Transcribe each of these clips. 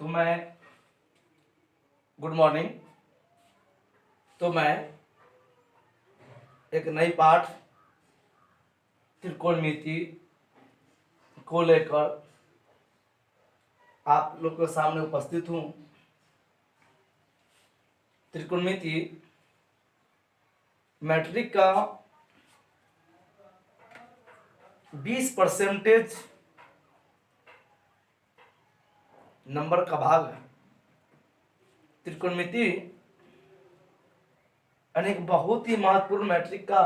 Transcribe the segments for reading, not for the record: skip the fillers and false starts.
तो मैं good morning. तो मैं एक नई पाठ त्रिकोणमिति को लेकर आप लोग के सामने उपस्थित हूँ। त्रिकोणमिति मैट्रिक का 20% नंबर का भाग है। त्रिकोणमिति अनेक बहुत ही महत्वपूर्ण मैट्रिक का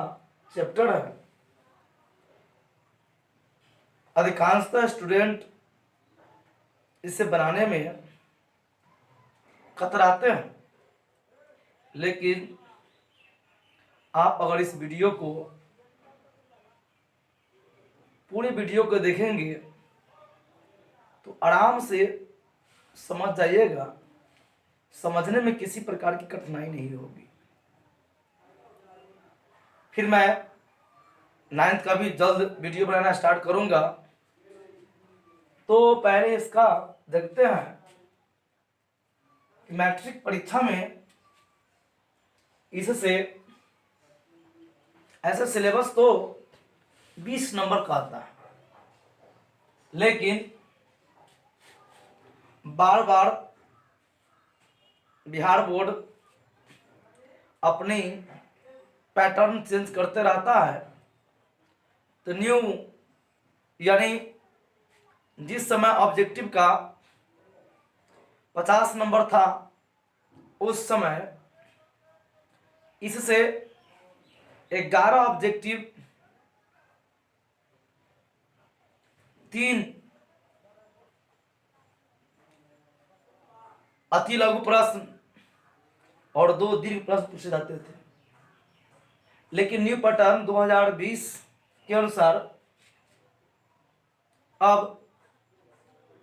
चैप्टर है। अधिकांशतः स्टूडेंट इसे बनाने में कतराते हैं, लेकिन आप अगर इस वीडियो को पूरी वीडियो को देखेंगे तो आराम से समझ जाइएगा। समझने में किसी प्रकार की कठिनाई नहीं होगी। फिर मैं 9th का भी जल्द वीडियो बनाना स्टार्ट करूंगा। तो पहले इसका देखते हैं कि मैट्रिक परीक्षा में इससे ऐसा सिलेबस तो 20 नंबर का आता है, लेकिन बार बार बिहार बोर्ड अपनी पैटर्न चेंज करते रहता है। तो न्यू यानी जिस समय ऑब्जेक्टिव का 50 नंबर था, उस समय इससे 11 ऑब्जेक्टिव, 3 अति लघु प्रश्न और 2 दीर्घ प्रश्न पूछे जाते थे। लेकिन न्यू पैटर्न 2020 के अनुसार अब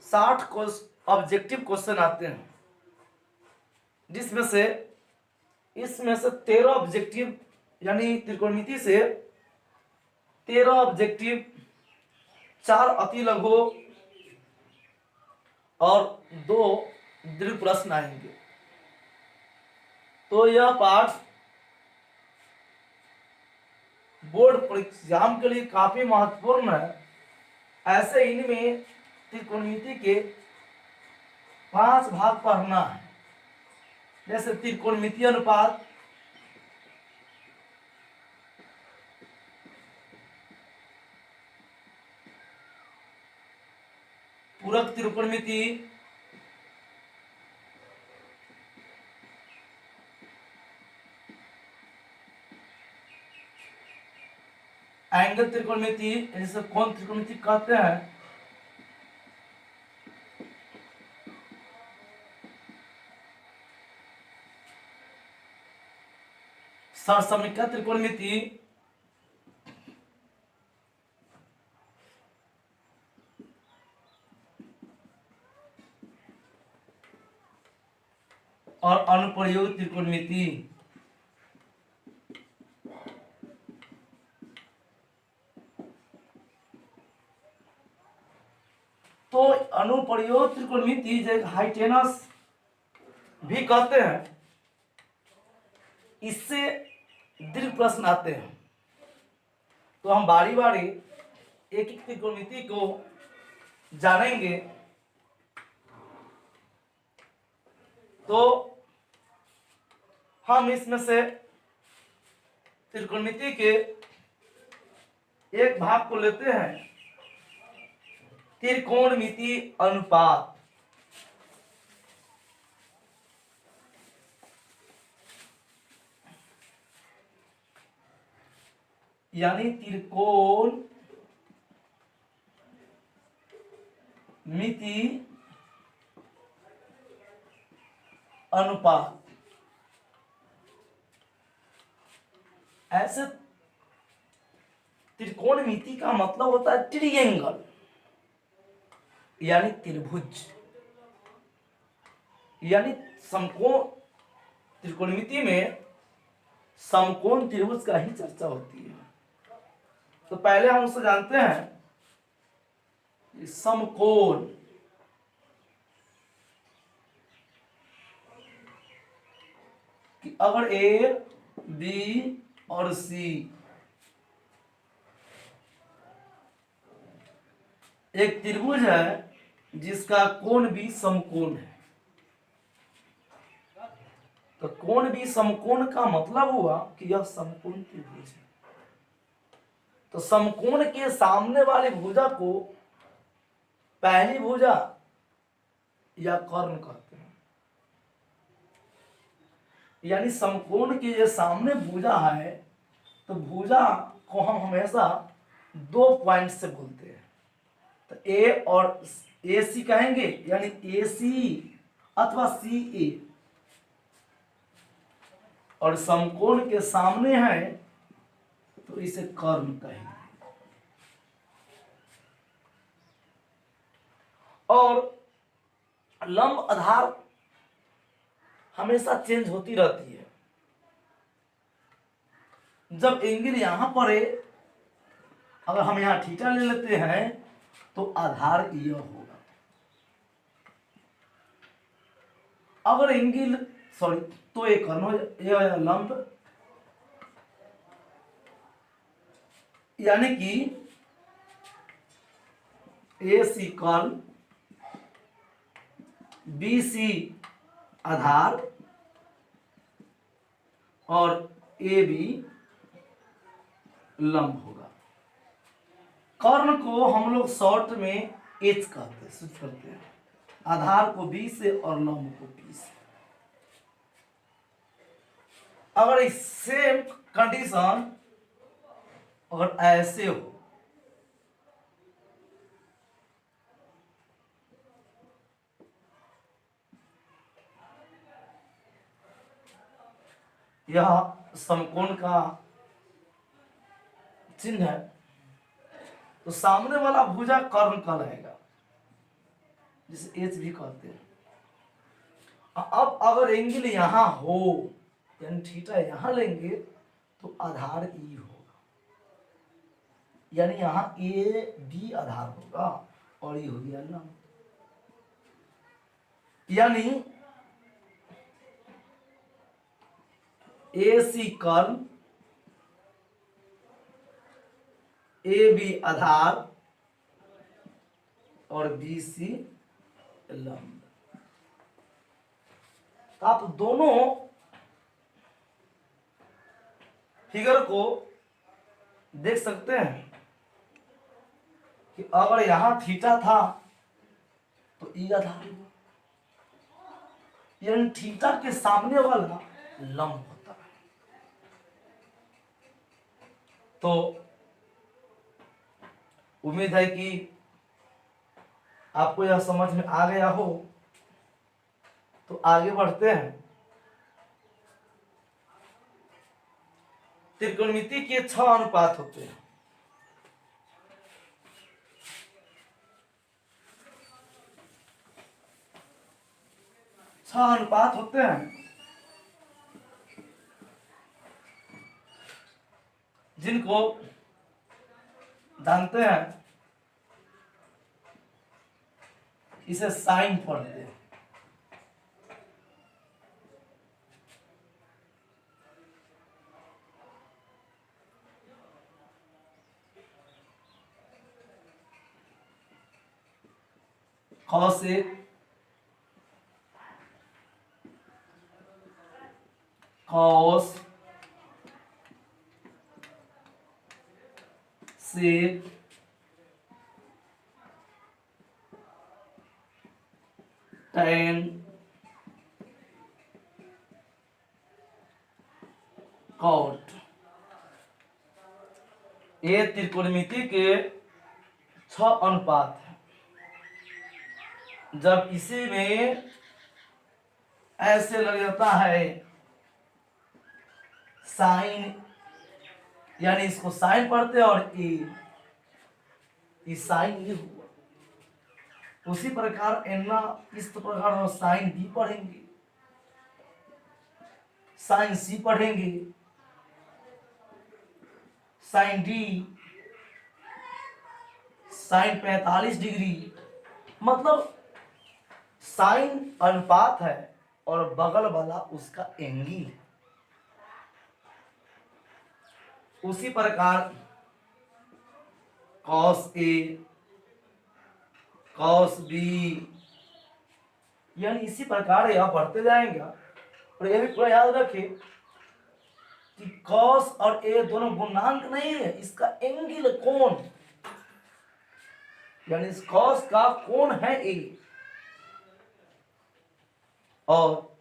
60 ऑब्जेक्टिव क्वेश्चन आते हैं, जिसमें से इसमें से 13 ऑब्जेक्टिव यानी त्रिकोणमिति से 13 ऑब्जेक्टिव, 4 अति लघु और 2 दीर्घ प्रश्न आएंगे। तो यह पाठ बोर्ड एग्जाम के लिए काफी महत्वपूर्ण है। ऐसे इनमें त्रिकोणमिति के 5 भाग पढ़ना है, जैसे त्रिकोणमिति अनुपात, पूरक त्रिकोणमिति, एंगल त्रिकोणमिति, जिसे कोण त्रिकोणमिति कहते हैं, सममिका त्रिकोणमिति, और अनुप्रयोग त्रिकोणमिति। तो अनुप्रयोग त्रिकोणमिति जो हाइटेनस भी कहते हैं, इससे दीर्घ प्रश्न आते हैं। तो हम बारी बारी एक एक त्रिकोणमिति को जानेंगे। तो हम इसमें से त्रिकोणमिति के एक भाग को लेते हैं, त्रिकोणमिति अनुपात। यानी त्रिकोण मिति अनुपात। ऐसे त्रिकोणमिति का मतलब होता है ट्रायंगल, यानी त्रिभुज, यानी समकोण। त्रिकोणमिति में समकोण त्रिभुज का ही चर्चा होती है। तो पहले हम उसे जानते हैं समकोण। कि अगर ए बी और सी एक त्रिभुज है जिसका कोण भी समकोण है, तो कोण भी समकोण का मतलब हुआ कि यह समकोण त्रिभुज है। तो समकोण के सामने वाली भुजा को पहली भुजा या कर्ण कहते हैं। यानी समकोण के ये सामने भुजा है, तो भुजा को हम हमेशा दो पॉइंट से बोलते हैं। तो ए और ए सी कहेंगे, यानी ए सी अथवा सी ए, और समकोण के सामने है तो इसे कर्ण कहेंगे। और लंब आधार हमेशा चेंज होती रहती है। जब एंगल यहां पर है, अगर हम यहां थीटा ले लेते हैं तो आधार यह होगा। अगर एंगल सॉरी तो ये कर्ण हो, यह लंब, यानी कि ए सी कर्ण, बी सी आधार और ए बी लंब होगा। कर्ण को हम लोग शॉर्ट में एच कहते हैं, सूचित करते हैं। आधार को बी से और लंब को पी से। अगर इस सेम कंडीशन अगर ऐसे हो, यह समकोण का चिन्ह है, तो सामने वाला भुजा कर्ण का रहेगा, जिसे एच भी कहते हैं। अब अगर एंगल यहां हो, यानी थीटा यहां लेंगे तो आधार ई होगा, यानी यहां ए बी आधार होगा और ये हो गया लंब। यानी ए सी कर्ण, ए बी आधार और बी सी लंब। तो आप दोनों फिगर को देख सकते हैं कि अगर यहां थीटा था तो ई आधार हुआ, यानी थीटा के सामने वाला लंब होता है। तो उम्मीद है कि आपको यह समझ में आ गया हो। तो आगे बढ़ते हैं। त्रिकोणमिति के 6 अनुपात होते हैं। छह अनुपात होते हैं जिनको जानते हैं, इसे साइन पढ़ते हैं। कॉसेक, कॉस, सेक, टैन, कॉट। ये त्रिकोणमिति के 6 अनुपात हैं। जब इसी में ऐसे लग जाता है साइन, यानी इसको साइन पढ़ते हैं, और ये साइन ये हुआ। उसी प्रकार एना इस प्रकार हम साइन बी पढ़ेंगे, साइन सी पढ़ेंगे, साइन डी, साइन 45 डिग्री। मतलब साइन अनुपात है और बगल वाला उसका एंगल है। उसी प्रकार कॉस ए, कॉस बी, यानी इसी प्रकार यह बढ़ते जाएंगे। और यह भी पूरा याद रखें कि कॉस और ए दोनों गुणांक नहीं है, इसका एंगल कोण, यानी इस कॉस का कोण है ए। और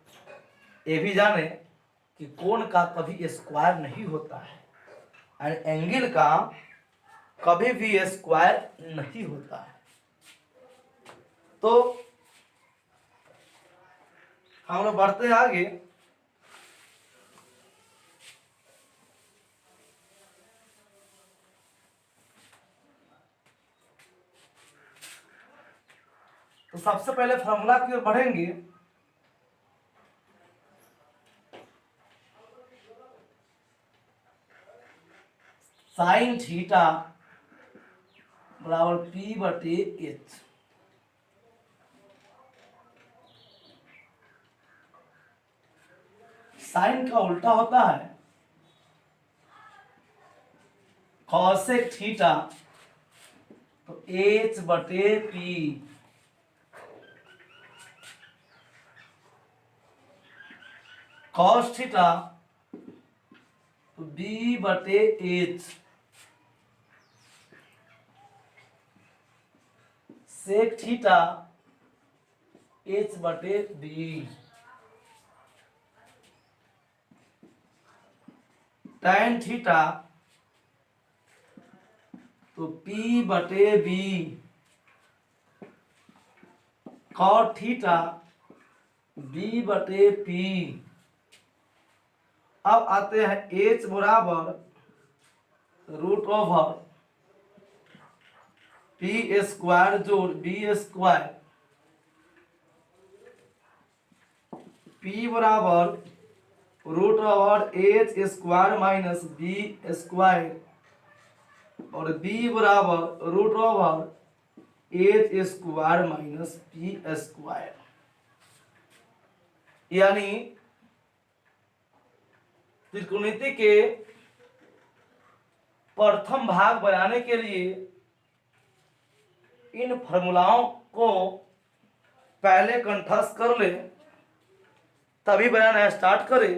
ये भी जाने कि कोण का कभी स्क्वायर नहीं होता है, और एंगल का कभी भी स्क्वायर नहीं होता है। तो हम लोग बढ़ते हैं आगे। तो सबसे पहले फॉर्मूला की ओर बढ़ेंगे। साइन थीटा बराबर पी बटे एच। साइन का उल्टा होता है कॉसेक थीटा, तो एच बटे पी। कॉस थीटा तो बी बटे एच। सेक थीटा एच बटे बी। टैन थीटा तो पी बटे बी। कॉट थीटा बी बटे पी। अब आते हैं एच बराबर रूट ओवर पी स्क्वायर जोड़ बी स्क्वायर। पी बराबर root over H square minus B square, और बी बराबर root over H square minus P square. यानी त्रिकोणमिति के प्रथम भाग बनाने के लिए इन फॉर्मूलाओं को पहले कंठस्थ कर ले, तभी बनाना स्टार्ट करे,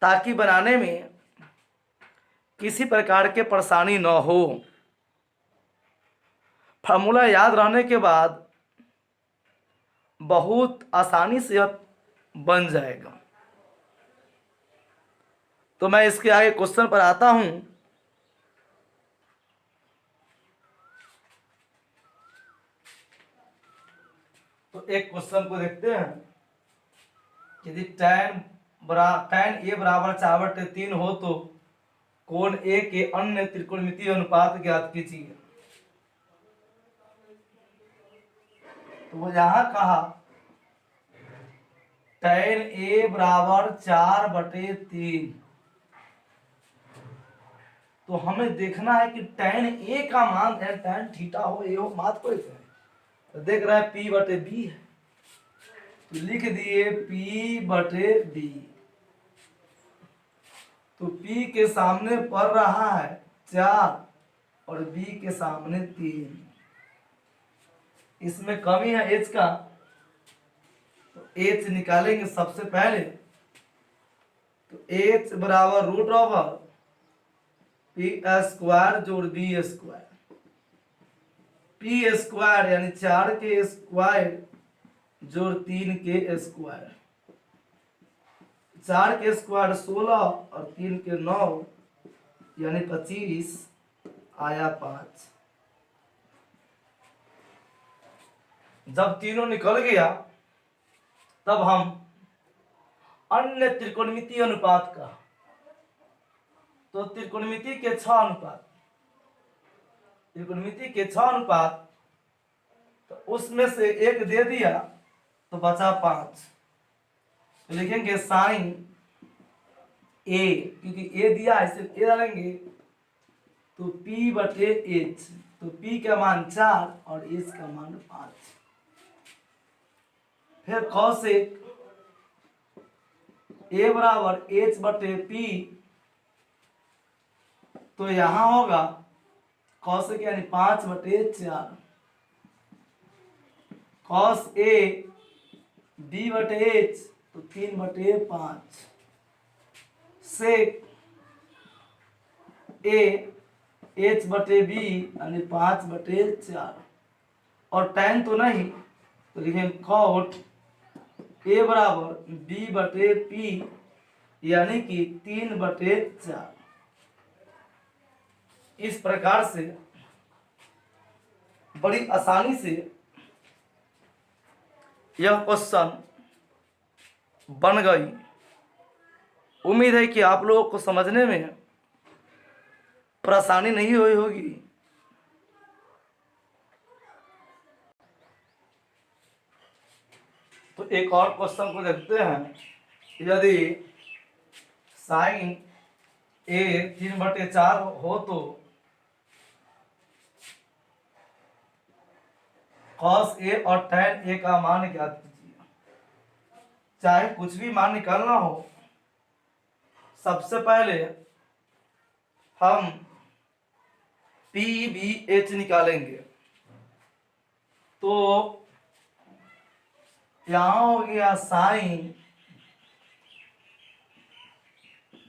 ताकि बनाने में किसी प्रकार के परेशानी न हो। फार्मूला याद रहने के बाद बहुत आसानी से यह बन जाएगा। तो मैं इसके आगे क्वेश्चन पर आता हूं। तो एक क्वेश्चन को देखते हैं। यदि tan ए बराबर 4/3 हो तो कोण ए के अन्य त्रिकोणमितीय अनुपात ज्ञात कीजिए। तो वो यहां कहा tan ए बराबर 4/3। तो हमें देखना है कि tan ए का मान है, tan थीटा हो ए हो, मात कोई से तो देख रहा है P बटे B है, तो लिख दिए P बटे B। तो P के सामने पड़ रहा है 4 और B के सामने 3। इसमें कमी है H का, तो H निकालेंगे सबसे पहले। तो H बराबर रूट ओवर पी स्क्वायर जोड़ बी स्क्वायर। पी स्क्वायर यानी 4 के स्क्वायर जोड़ 3 के स्क्वायर। 4 के स्क्वायर 16 और 3 के 9 यानी 25 आया 5। जब तीनों निकल गया तब हम अन्य त्रिकोणमितीय अनुपात का, तो त्रिकोणमिति के 6 अनुपात, त्रिकोणमिति के 6 अनुपात, तो उसमें से एक दे दिया तो बचा 5। तो लिखेंगे साइन ए, क्योंकि ए दिया है सिर्फ ए डालेंगे, तो P बटे एच। तो P का मान 4 और H का मान 5। फिर कॉसेक ए बराबर H बटे P। तो यहाँ होगा cos A यानी 5/4 cos A B/H तो 3/5 sec A H/B यानी 5/4 और tan तो नहीं तो लिखेंगे cot A बराबर B/P यानी कि 3/4। इस प्रकार से बड़ी आसानी से यह क्वेश्चन बन गई। उम्मीद है कि आप लोगों को समझने में परेशानी नहीं हुई होगी। तो एक और क्वेश्चन को देखते हैं। यदि साइन A 3/4 हो तो cos A और tan A का मान ज्ञात कीजिए। चाहे कुछ भी मान निकालना हो, सबसे पहले हम PBH निकालेंगे। तो यहां हो गया साइन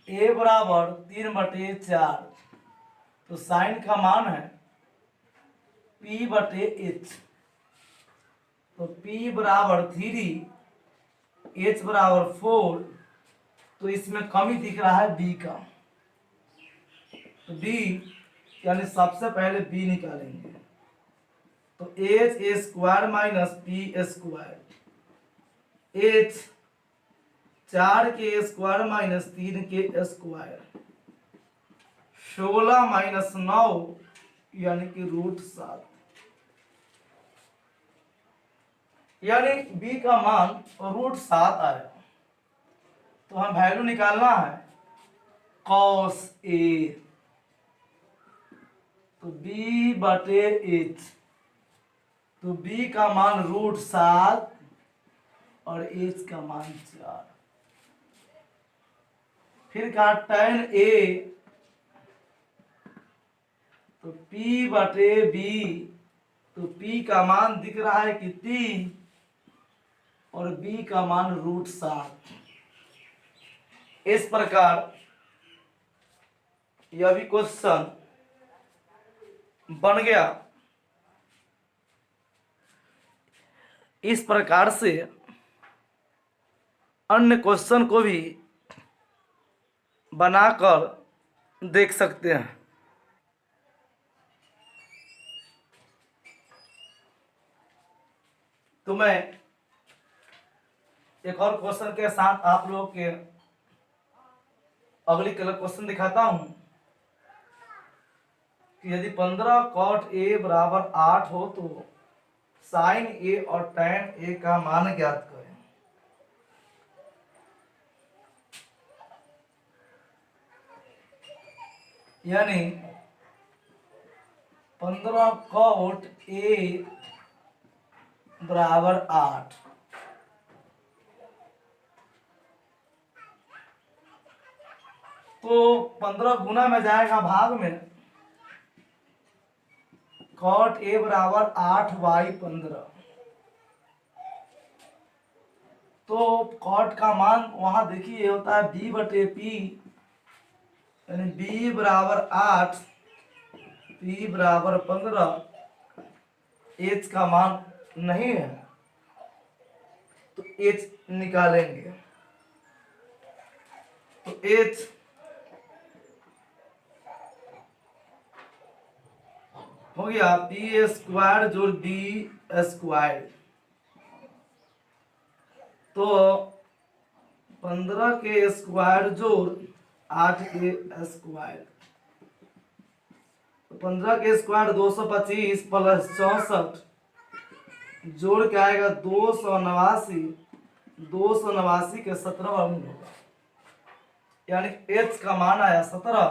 A बराबर 3/4 तो साइन का मान है P/H तो P बराबर 3 H बराबर 4 तो इसमें कमी दिख रहा है B का। तो B यानी सबसे पहले B निकालेंगे। तो H² minus P² H 4 minus 3 16 minus 9 यानी कि √7 यानी B का मान √7 आया। तो हम वैल्यू निकालना है cos A तो B/H तो B का मान √7 और H का मान 4। फिर कहा tan A तो P/B तो P का मान दिख रहा है कि 3 और B का मान √7। इस प्रकार यह भी क्वेश्चन बन गया। इस प्रकार से अन्य क्वेश्चन को भी बनाकर देख सकते हैं। तो मैं एक और क्वेश्चन के साथ आप लोगों के अगली कलर क्वेश्चन दिखाता हूं कि यदि 15 cot A बराबर 8 हो तो साइन A और tan A का मान ज्ञात करें। यानी 15 cot A बराबर 8 तो 15 गुना में जाएगा भाग में cot A बराबर 8/15 तो cot का मान वहां देखिए होता है B/P यानी B बराबर 8 P बराबर 15 H का मान नहीं है तो H निकालेंगे। तो H हो गया P² जोड़ B² तो 15 के स्क्वायर जोड़ 8 के स्क्वायर तो 15 के स्क्वायर 225 प्लस 64 जोड़ के आएगा 289 के 17 वर्ग होगा यानी H का मान आया 17।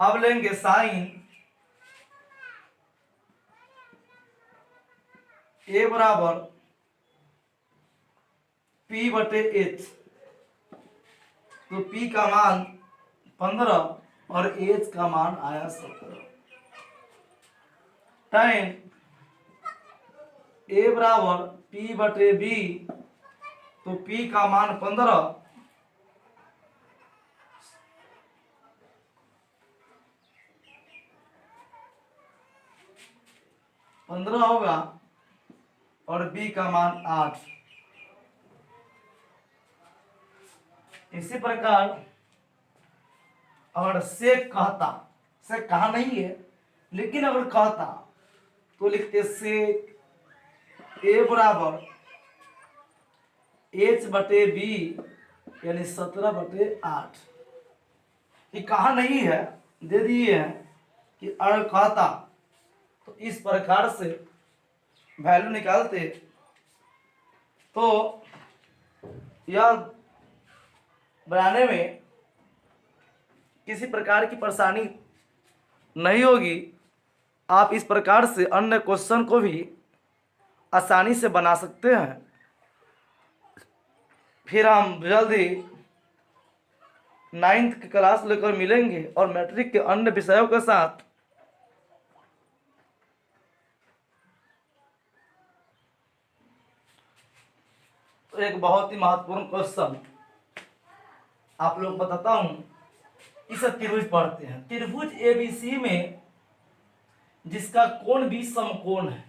अब लेंगे साइन A बराबर P/H तो P का मान 15 और एच का मान आया 17। टाइम ए बराबर पी बटे बी, तो पी का मान 15, होगा और बी का मान 8। इसी प्रकार अगर से कहता, से कहा नहीं है लेकिन अगर कहता तो लिखते से ए बराबर एच बटे बी यानी 17/8। ये कहा नहीं है, दे दिए हैं कि अगर कहता तो इस प्रकार से वैल्यू निकालते तो यह बनाने में किसी प्रकार की परेशानी नहीं होगी। आप इस प्रकार से अन्य क्वेश्चन को भी आसानी से बना सकते हैं। फिर हम जल्दी 9th की क्लास लेकर मिलेंगे और मैट्रिक के अन्य विषयों के साथ। तो एक बहुत ही महत्वपूर्ण क्वेश्चन आप लोग बताता हूं। इसे त्रिभुज पढ़ते हैं। त्रिभुज एबीसी में जिसका कोण 20 समकोण है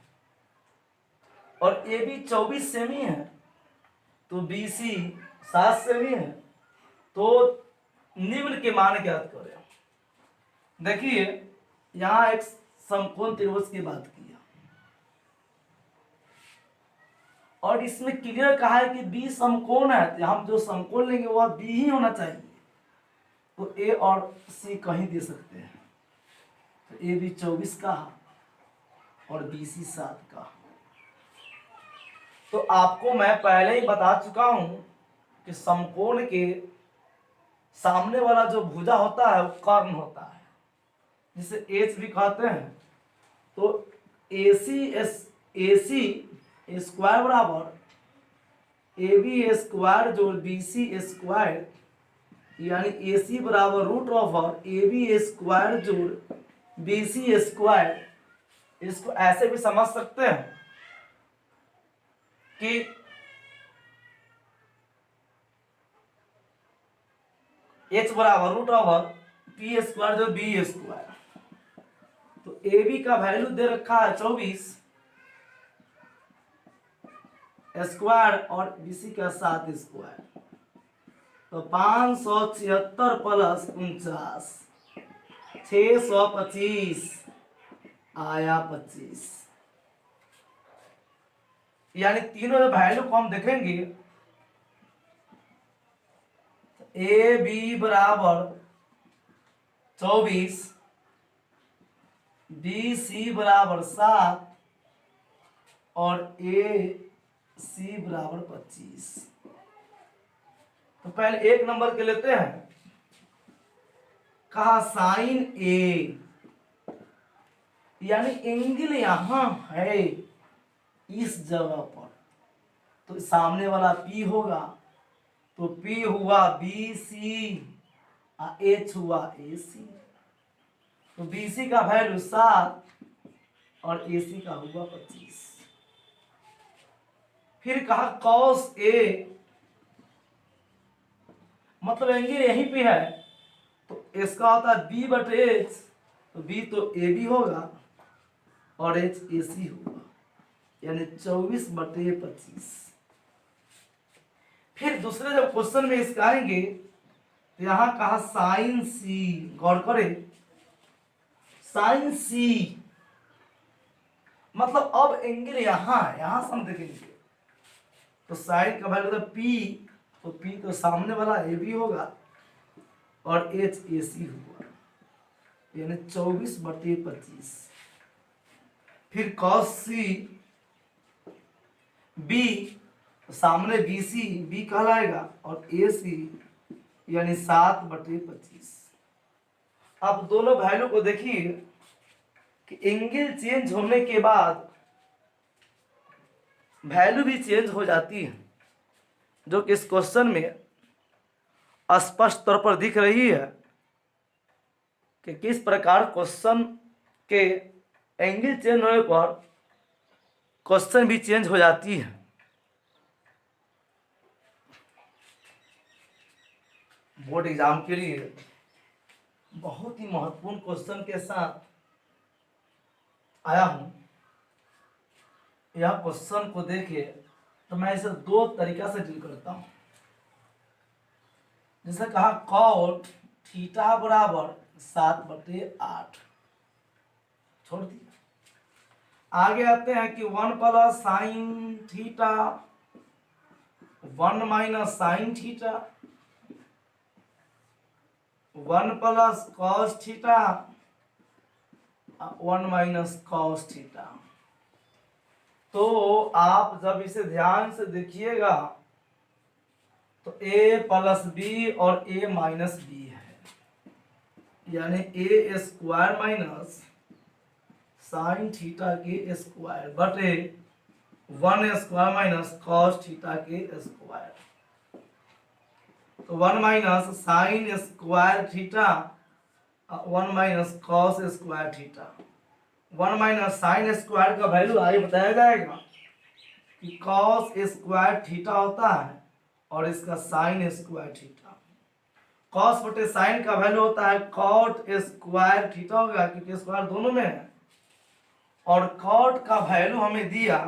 और AB 24 सेमी है, तो BC 7 सेमी है, तो निम्न के मान ज्ञात करें। देखिए यहां एक समकोण त्रिभुज की बात की है और इसमें क्लियर कहा है कि बी समकोण है, तो हम जो समकोण लेंगे वह बी ही होना चाहिए। तो ए और सी कहीं दे सकते हैं, तो ए बी 24 का और बी सी 7 का। तो आपको मैं पहले ही बता चुका हूं कि समकोण के सामने वाला जो भुजा होता है वो कर्ण होता है, जिसे एच भी कहते हैं। तो AC स्क्वायर बराबर AB स्क्वायर जोड़ BC स्क्वायर, यानी AC बराबर रूट ऑफ AB स्क्वायर जोड़ BC स्क्वायर। इसको ऐसे भी समझ सकते हैं कि H बराबर रूट ऑफ P स्क्वायर जो B स्क्वायर। तो AB का वैल्यू दे रखा है 24 स्क्वायर और BC का 7 स्क्वायर, तो 576 प्लस 49 625 आया 25। यानी तीनों वैल्यू को हम देखेंगे। ए बी बराबर 24, बी सी बराबर 7 और ए सी बराबर 25। तो पहले एक नंबर के लेते हैं। कहा साइन ए, यानी एंगल यहां है इस जगह पर, तो सामने वाला P होगा, तो P हुआ BC, H हुआ AC। तो BC का वैल्यू 7 और AC का हुआ 25। फिर कहा cos A, मतलब एंगल यहीं पे है, तो इसका होता है B बटे H, तो B तो AB होगा और H AC होगा, यानी 24 बटे 25। फिर दूसरे जब क्वेश्चन में इसका आएंगे तो यहां कहा साइन C, गौर करें साइन C, मतलब अब एंगल यहां है, यहां से हम देखेंगे तो साइन का वैल्यू तो P, तो P तो सामने वाला AB होगा और H AC होगा, यानी 24 बटे 25। फिर cos C B, तो सामने BC B कहलाएगा और AC यानी 7 बटे 25। अब दोनों वैल्यू को देखिए कि एंगल चेंज होने के बाद वैल्यू भी चेंज हो जाती है, जो कि इस क्वेश्चन में स्पष्ट तौर पर दिख रही है। कि किस प्रकार क्वेश्चन के एंगल चेंज होने पर क्वेश्चन भी चेंज हो जाती है। बोर्ड एग्जाम के लिए बहुत ही महत्वपूर्ण क्वेश्चन के साथ आया हूं। यह क्वेश्चन को देखिए तो मैं इसे दो तरीका से डील करता हूं। जैसे कहा कॉट थीटा बराबर 7/8, छोड़ दिया। आगे आते हैं कि 1 plus sine theta 1 minus sine theta 1 plus cos theta 1 minus cos theta. तो आप जब इसे ध्यान से देखिएगा तो a प्लस बी और a माइनस बी है, यानी a square minus sine theta के स्क्वायर बटे 1 स्क्वायर माइनस कॉस थीटा के स्क्वायर। तो 1 minus sine square theta 1 minus cos square theta. 1 minus sine square का वैल्यू आगे बताया जाएगा कि कॉस स्क्वायर थीटा होता है और इसका साइन स्क्वायर थीटा। कॉस बटे साइन का वैल्यू होता है कॉट स्क्वायर थीटा होगा, क्योंकि स्क्वायर दोनों में है। और कॉट का वैल्यू हमें दिया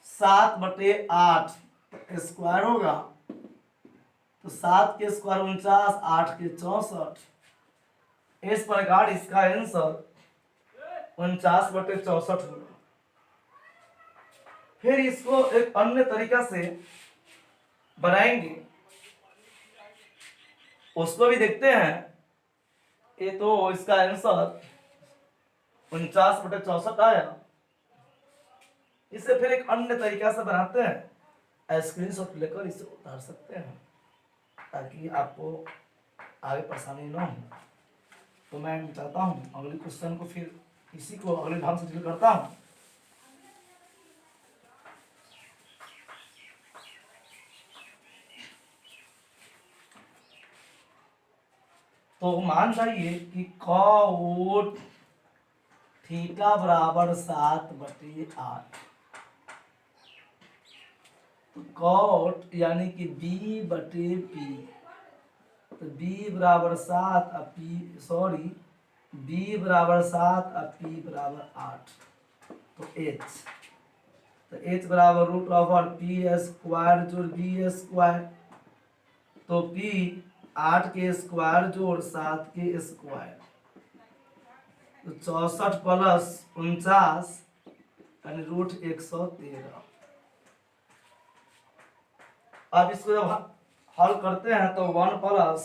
7/8 स्क्वायर होगा, तो 7 के स्क्वायर 49, 8 के 64। इस प्रकार इसका आंसर 49/64 होगा। फिर इसको एक अन्य तरीका से बनाएंगे, उसको भी देखते हैं। ये तो इसका आंसर 49/64 आया। इसे फिर एक अन्य तरीका से बनाते हैं, स्क्रीनशॉट लेकर इसे उतार सकते हैं ताकि आपको आगे परेशानी ना हो। तो मैं चाहता हूँ अगले क्वेश्चन को फिर इसी को अगले ढंग से डील करता हूँ। तो मान जाइए कि कॉट थीटा बराबर 7/8। कॉट यानी कि b बटे p, तो b बराबर 7 और b बराबर 7 और p बराबर 8। तो h बराबर रूट ओवर p स्क्वायर जोड़ b स्क्वायर। तो p 8 के स्क्वायर जोड़ 7 के स्क्वायर, तो 64 प्लस 49 यानी रूट 113। अब इसको जब हल करते हैं तो 1 plus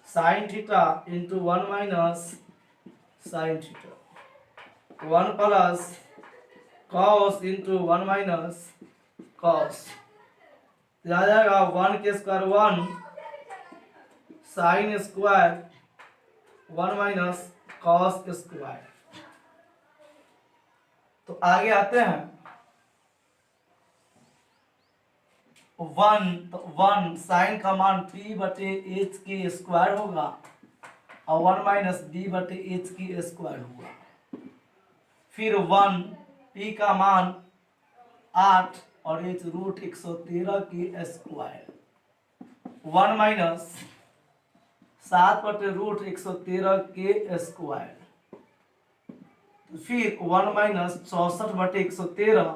sine theta into 1 minus sine theta, 1 plus cos into 1 minus cos, आ जाएगा 1 के square 1 sine square 1 minus cos square. तो आगे आते हैं 1 साइन का मान p बटे h के स्क्वायर होगा और 1 माइनस b बटे h की स्क्वायर होगा। फिर 1 p का मान 8 और h रूट 113 की स्क्वायर, 1 माइनस 7 बटे रूट 113 के स्क्वायर। फिर 1 माइनस 64 बटे 113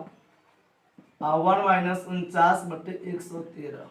और 1 माइनस 49 बटे 113।